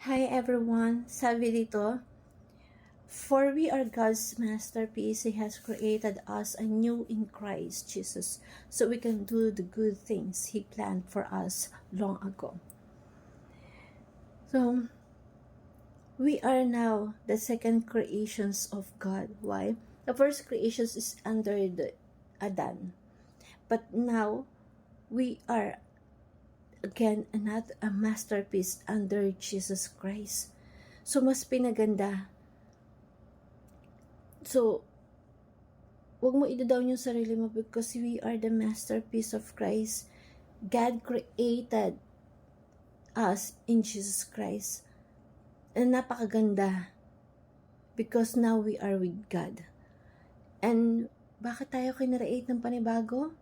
Hi everyone, sabi dito, for we are God's masterpiece. He has created us anew in Christ Jesus so we can do the good things He planned for us long ago. So, we are now the second creations of God. Why? The first creations is under the Adam. But now, we are again another a masterpiece under Jesus Christ. So, mas pinaganda. So, huwag mo i-down yung sarili mo because we are the masterpiece of Christ. God created us in Jesus Christ. And napakaganda because now we are with God. And bakit tayo kinreate ng panibago?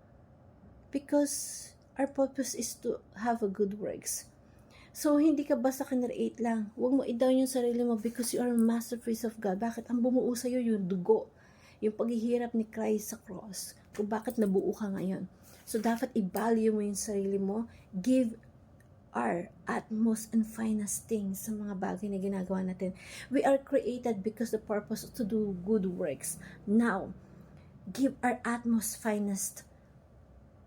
Because our purpose is to have a good works. So, hindi ka basta kinreate lang. Huwag mo i-down yung sarili mo because you are a masterpiece of God. Bakit? Ang bumuo sa'yo yung dugo. Yung paghihirap ni Christ sa cross. Kung bakit nabuo ka ngayon. So, dapat i-value mo yung sarili mo. Give our utmost and finest things sa mga bagay na ginagawa natin. We are created because the purpose to do good works. Now, give our utmost finest,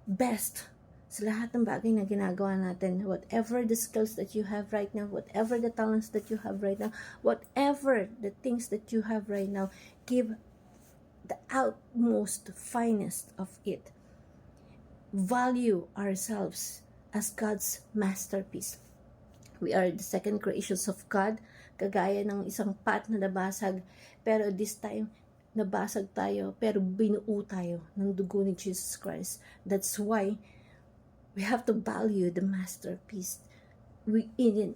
best sa lahat ng bagay na ginagawa natin, whatever the skills that you have right now, whatever the talents that you have right now, whatever the things that you have right now, give the utmost finest of it. Value ourselves as God's masterpiece. We are the second creations of God, kagaya ng isang pot na nabasag, pero this time, nabasag tayo, pero binuo tayo ng dugo ni Jesus Christ. That's why we have to value the masterpiece within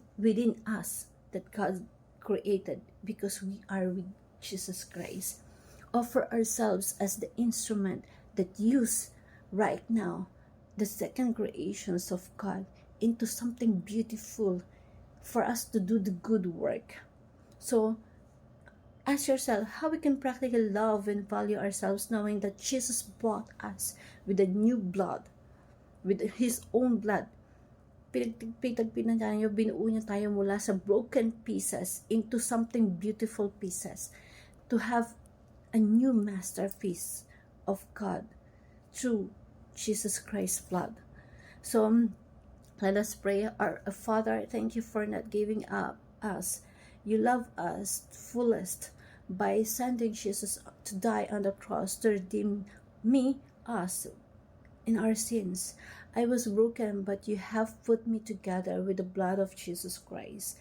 us that God created because we are with Jesus Christ. Offer ourselves as the instrument that use right now the second creations of God into something beautiful for us to do the good work. So, ask yourself how we can practically love and value ourselves knowing that Jesus bought us with a new blood, with His own blood. Pinagpinan niya, binuo niya tayo mula sa broken pieces into something beautiful pieces to have a new masterpiece of God through Jesus Christ's blood. So, let us pray. Our Father, thank you for not giving up us. You love us fullest by sending Jesus to die on the cross to redeem us, in our sins. I was broken, but you have put me together with the blood of Jesus Christ.